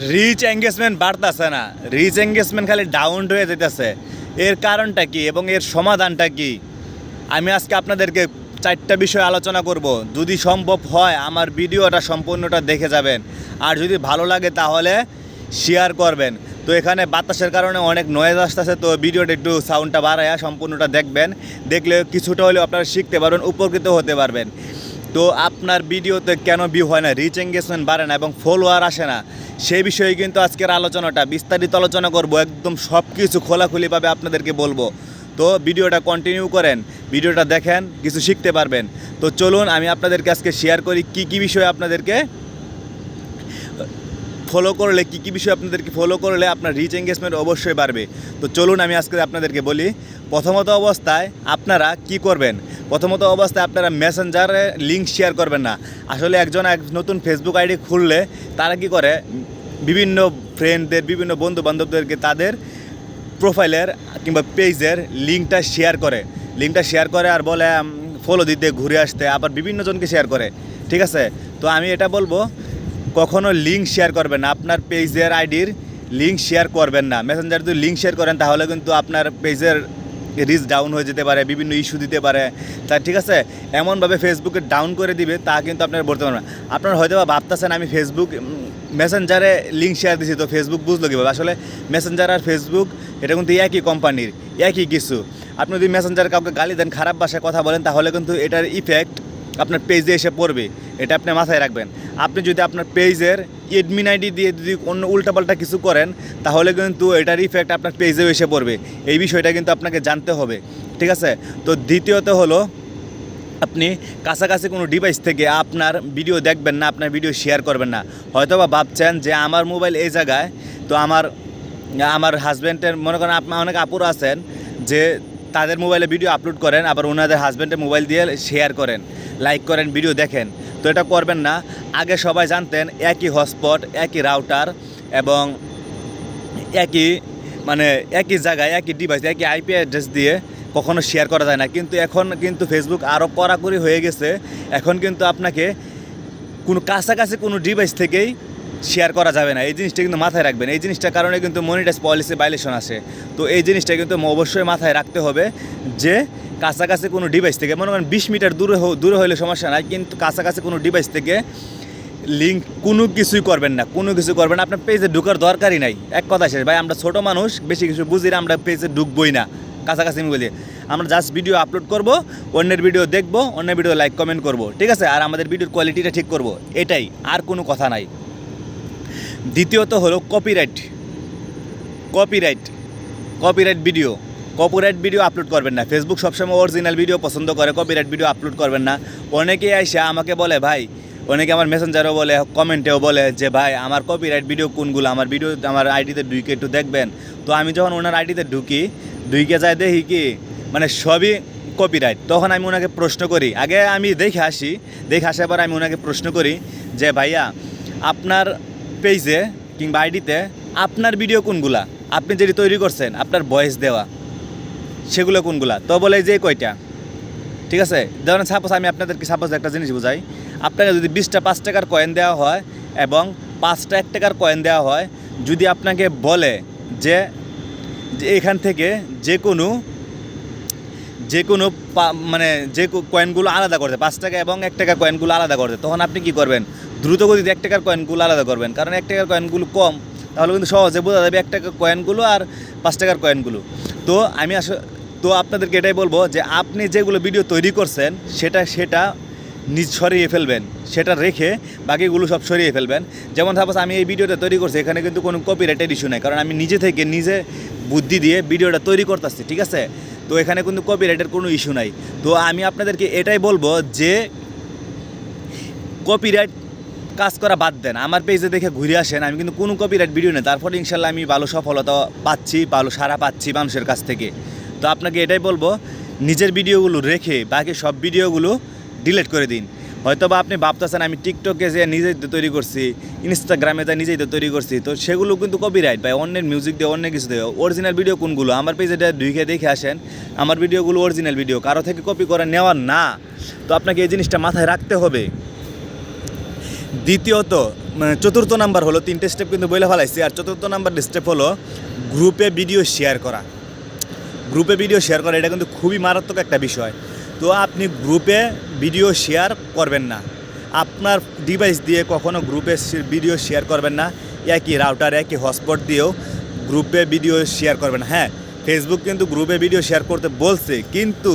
Reach engagement বাড়তেছে না, reach engagement খালি ডাউন হয়ে যেতেছে। এর কারণটা কি এবং এর সমাধানটা কি, আমি আজকে আপনাদেরকে 4টা বিষয় আলোচনা করব। যদি সম্ভব হয় আমার ভিডিওটা সম্পূর্ণটা দেখে যাবেন, আর যদি ভালো লাগে তাহলে শেয়ার করবেন। তো এখানে বাতাসের কারণে অনেক নয়েজ আসতেছে, তো ভিডিওটা একটু সাউন্ডটা বাড়ায়া সম্পূর্ণটা দেখবেন। দেখলে কিছুটা হলেও আপনারা শিখতে পারবেন, উপকৃত হতে পারবেন। তো আপনার ভিডিওতে কেন ভিউ হয় না, রিচ এঙ্গেজমেন্ট বাড়ে না এবং ফলোয়ার আসে না, সেই বিষয়ে কিন্তু আজকের আলোচনাটা বিস্তারিত আলোচনা করব। একদম সব কিছু খোলাখুলিভাবে আপনাদেরকে বলবো। তো ভিডিওটা কন্টিনিউ করেন, ভিডিওটা দেখেন, কিছু শিখতে পারবেন। তো চলুন আমি আপনাদেরকে আজকে শেয়ার করি কী বিষয়ে আপনাদেরকে ফলো করলে, কী বিষয় আপনাদেরকে ফলো করলে আপনার রিচ এঙ্গেজমেন্ট অবশ্যই বাড়বে। তো চলুন আমি আজকে আপনাদেরকে বলি। প্রথমত অবস্থায় আপনারা কি করবেন, প্রথমত অবস্থায় আপনারা মেসেঞ্জারে লিঙ্ক শেয়ার করবেন না। আসলে এক নতুন ফেসবুক আইডি খুললে তারা কি করে, বিভিন্ন ফ্রেন্ডদের, বিভিন্ন বন্ধু বান্ধবদেরকে তাদের প্রোফাইলের কিংবা পেজের লিঙ্কটা শেয়ার করে আর বলে ফলো দিতে, ঘুরে আসতে, আবার বিভিন্ন জনকে শেয়ার করে। ঠিক আছে, তো আমি এটা বলবো, কখনো লিঙ্ক শেয়ার করবেন না, আপনার পেজের আইডির লিঙ্ক শেয়ার করবেন না। মেসেঞ্জার যদি লিঙ্ক শেয়ার করেন তাহলে কিন্তু আপনার পেজের রিচ ডাউন হয়ে যেতে পারে, বিভিন্ন ইস্যু দিতে পারে। তা ঠিক আছে, এমনভাবে ফেসবুকে ডাউন করে দিবে তা কিন্তু আপনারা বলতে পারবেন না। আপনারা হয়তো বা ভাবতেছেন আমি ফেসবুক মেসেঞ্জারে লিঙ্ক শেয়ার দিছি, তো ফেসবুক বুঝলো কীভাবে। আসলে মেসেঞ্জার আর ফেসবুক এটা কিন্তু একই কোম্পানির, একই কিছু। আপনি যদি মেসেঞ্জারে কাউকে গালি দেন, খারাপ ভাষায় কথা বলেন, তাহলে কিন্তু এটার ইফেক্ট আপনার পেজে এসে পড়বে। এটা আপনি মাথায় রাখবেন। আপনি যদি আপনার পেজের এডমিন আইডি দিয়ে যদি অন্য উল্টাপাল্টা কিছু করেন, তাহলে কিন্তু এটার ইফেক্ট আপনার পেজেও এসে পড়বে। এই বিষয়টা কিন্তু আপনাকে জানতে হবে। ঠিক আছে, তো দ্বিতীয়ত হলো, আপনি কাছাকাছি কোনো ডিভাইস থেকে আপনার ভিডিও দেখবেন না, আপনার ভিডিও শেয়ার করবেন না। হয়তো বা ভাবছেন যে আমার মোবাইল এই জায়গায়, তো আমার হাজব্যান্ডের, মনে করেন আপনার অনেক আপুরা আছেন যে তাদের মোবাইলে ভিডিও আপলোড করেন, আবার ওনাদের হাজব্যান্ডের মোবাইল দিয়ে শেয়ার করেন, লাইক করেন, ভিডিও দেখেন। তো এটা করবেন না। আগে সবাই জানতেন একই হটস্পট, একই রাউটার এবং একই জায়গায়, একই ডিভাইস, একই আইপি অ্যাড্রেস দিয়ে কখনো শেয়ার করা যায় না। কিন্তু এখন কিন্তু ফেসবুক আরও কড়াকড়ি হয়ে গেছে। এখন কিন্তু আপনাকে কাছাকাছি কোনো ডিভাইস থেকেই শেয়ার করা যাবে না। এই জিনিসটা কিন্তু মাথায় রাখবেন। এই জিনিসটার কারণে কিন্তু মনিটাইজ পলিসি ভায়োলেশন আসে। তো এই জিনিসটা কিন্তু অবশ্যই মাথায় রাখতে হবে যে কাছাকাছি কোনো ডিভাইস থেকে, মনে করেন 20 মিটার দূরে হলে সমস্যা নাই, কিন্তু কাছাকাছি কোনো ডিভাইস থেকে লিঙ্ক কোনো কিছুই করবেন না, আপনার পেজে ঢুকার দরকারই নাই। এক কথা শেষ ভাই, আমরা ছোটো মানুষ, বেশি কিছু বুঝি না, আমরা পেজে ঢুকবই না কাছাকাছি বলে। আমরা জাস্ট ভিডিও আপলোড করব, অন্যের ভিডিও দেখব, অন্যের ভিডিও লাইক কমেন্ট করব। ঠিক আছে, আর আমাদের ভিডিওর কোয়ালিটিটা ঠিক করব, এটাই, আর কোনো কথা নাই। দ্বিতীয়ত হলো কপিরাইট ভিডিও আপলোড করবেন না। ফেসবুক সবসময় অরিজিনাল ভিডিও পছন্দ করে, কপিরাইট ভিডিও আপলোড করবেন না। অনেকেই এসে আমাকে বলে ভাই, অনেকে আমার মেসেঞ্জারও বলে, কমেন্টেও বলে যে ভাই আমার কপিরাইট ভিডিও কোনগুলো, আমার আইডিতে ঢুকে একটু দেখবেন। তো আমি যখন ওনার আইডিতে ঢুকে যায় দেখি কি সবই কপিরাইট। তখন আমি ওনাকে প্রশ্ন করি, আগে আমি দেখে আসার পর আমি ওনাকে প্রশ্ন করি যে ভাইয়া আপনার পেজে কিংবা আইডিতে আপনার ভিডিও কোনগুলা, আপনি যেটি তৈরি করছেন, আপনার ভয়েস দেওয়া, সেগুলো কোনগুলা? তো বলে যে কয়টা। ঠিক আছে, ধরেন আমি আপনাদেরকে একটা জিনিস বুঝাই। আপনাকে যদি 20টা 5 টাকার কয়েন দেওয়া হয় এবং 5টা 1 টাকার কয়েন দেওয়া হয়, যদি আপনাকে বলে যে এখান থেকে যে কোনো যে কয়েনগুলো আলাদা করতে, 5 টাকা এবং 1 টাকার কয়েনগুলো আলাদা করতে, তখন আপনি কি করবেন? দ্রুত গতিতে 1 টাকার কয়েনগুলো আলাদা করবেন, কারণ 1 টাকার কয়েনগুলো কম, তাহলে কিন্তু সহজে বোঝা যাবে 1 টাকার কয়েনগুলো আর 5 টাকার কয়েনগুলো। তো আপনাদেরকে এটাই বলবো যে আপনি যেগুলো ভিডিও তৈরি করছেন সেটা সরিয়ে ফেলবেন, সেটা রেখে বাকিগুলো সব সরিয়ে ফেলবেন। যেমন আমি এই ভিডিওটা তৈরি করছি, এখানে কিন্তু কোনো কপিরাইটের ইস্যু নেই, কারণ আমি নিজে বুদ্ধি দিয়ে ভিডিওটা তৈরি করতেছি। ঠিক আছে, তো এখানে কিন্তু কপিরাইটের কোনো ইস্যু নাই। তো আমি আপনাদেরকে এটাই বলবো যে কপিরাইট কাজ করা বাদ দেন, আমার পেজে দেখে ঘুরে আসেন। আমি কিন্তু কোনো কপিরাইট ভিডিও নেই, তারপরে ইনশাল্লাহ আমি ভালো সফলতা পাচ্ছি, ভালো সাড়া পাচ্ছি মানুষের কাছ থেকে। তো আপনাকে এটাই বলবো, নিজের ভিডিওগুলো রেখে বাকি সব ভিডিওগুলো ডিলিট করে দিন। হয়তো বা আপনি ভাবতেছেন আমি টিকটকে যে নিজেই তো তৈরি করছি, ইনস্টাগ্রামে যা নিজেই তো তৈরি করছি, তো সেগুলো কিন্তু কপিরাইট ভাই, অন্যের মিউজিক দিয়ে, অন্য কিছু দিয়ে। অরিজিনাল ভিডিও কোনগুলো, আমার পেজে দেখে আসেন, আমার ভিডিওগুলো অরিজিনাল ভিডিও, কারো থেকে কপি করে নেওয়ার না। তো আপনাকে এই জিনিসটা মাথায় রাখতে হবে। দ্বিতীয়ত চতুর্থ নাম্বার হলো, 3টে স্টেপ কিন্তু বলে ফেলাইছি। আর চতুর্থ নাম্বার স্টেপ হলো গ্রুপে ভিডিও শেয়ার করা। গ্রুপে ভিডিও শেয়ার করা এটা কিন্তু খুবই মারাত্মক একটা বিষয়। তো আপনি গ্রুপে ভিডিও শেয়ার করবেন না, আপনার ডিভাইস দিয়ে কখনো গ্রুপে ভিডিও শেয়ার করবেন না। একই রাউটার একই হটস্পট দিয়েও গ্রুপে ভিডিও শেয়ার করবেন। হ্যাঁ, ফেসবুক কিন্তু গ্রুপে ভিডিও শেয়ার করতে বলছে, কিন্তু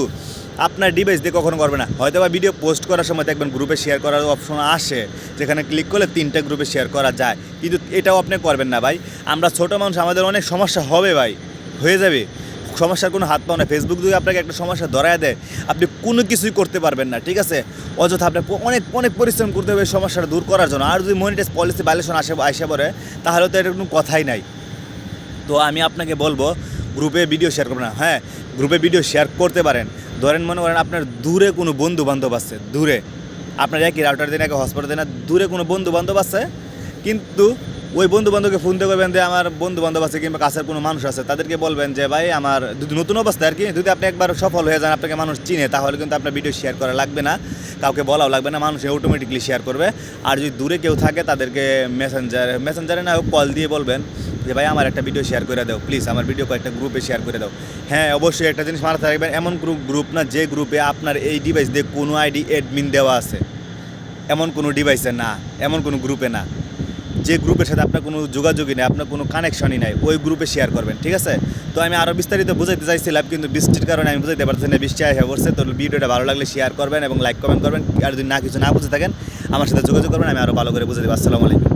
আপনার ডিভাইস দিয়ে কখনো করবে না। হয়তো বা ভিডিও পোস্ট করার সময় দেখবেন গ্রুপে শেয়ার করার অপশন আসে, যেখানে ক্লিক করলে 3টে গ্রুপে শেয়ার করা যায়, কিন্তু এটাও আপনি করবেন না ভাই। আমরা ছোটো মানুষ, আমাদের অনেক সমস্যা হবে ভাই, হয়ে যাবে, সমস্যার কোনো হাত পাও না। ফেসবুক যদি আপনাকে একটা সমস্যা ধরায় দেয়, আপনি কোনো কিছুই করতে পারবেন না, ঠিক আছে? অযথা আপনার অনেক অনেক পরিশ্রম করতে হবে সমস্যাটা দূর করার জন্য। আর যদি মনিটাইজ পলিসি ভায়োলেশন আসে পড়ে, তাহলে তো এটা কোনো কথাই নাই। তো আমি আপনাকে বলবো গ্রুপে ভিডিও শেয়ার করবেন না। হ্যাঁ, গ্রুপে ভিডিও শেয়ার করতে পারেন। ধরেন মনে করেন আপনার দূরে কোনো বন্ধু বান্ধব আছে, দূরে আপনার একই রাউটার দেন একই হটস্পট দেন, দূরে কোনো বন্ধু বান্ধব আছে, কিন্তু ওই বন্ধু বান্ধবকে ফোন দিয়ে করবেন যে আমার বন্ধু বান্ধব আছে কিংবা কাছের কোনো মানুষ আছে, তাদেরকে বলবেন যে ভাই আমার যদি নতুন অবস্থা আর কি, যদি আপনি একবার সফল হয়ে যান, আপনাকে মানুষ চিনে, তাহলে কিন্তু আপনার ভিডিও শেয়ার করা লাগবে না, কাউকে বলাও লাগবে না, মানুষ অটোমেটিকলি শেয়ার করবে। আর যদি দূরে কেউ থাকে তাদেরকে মেসেঞ্জারে না হোক কল দিয়ে বলবেন যে ভাই আমার একটা ভিডিও শেয়ার করে দাও প্লিজ, আমার ভিডিও কয়েকটা গ্রুপে শেয়ার করে দাও। হ্যাঁ, অবশ্যই একটা জিনিস মাথায় রাখবেন, এমন গ্রুপ না যে গ্রুপে আপনার এই ডিভাইস দিয়ে কোনো আইডি অ্যাডমিন দেওয়া আছে, এমন কোনো ডিভাইসে না, এমন কোনো গ্রুপে না। যে গ্রুপের সাথে আপনার কোনো যোগাযোগই নেই, আপনার কোনো কানেকশনই নাই, ওই গ্রুপে শেয়ার করবেন, ঠিক আছে? তো আমি আরও বিস্তারিত বুঝাইতে চাইছিলাম, কিন্তু বৃষ্টির কারণে আমি বুঝাইতে পারছি না, বৃষ্টি হয়ে পড়ছে। তো ভিডিওটা ভালো লাগলে শেয়ার করবেন এবং লাইক কমেন্ট করবেন। আর যদি কিছু না বুঝে থাকেন আমার সাথে যোগাযোগ করবেন, আমি আরও ভালো করে বুঝে দেবো। আসসালামু আলাইকুম।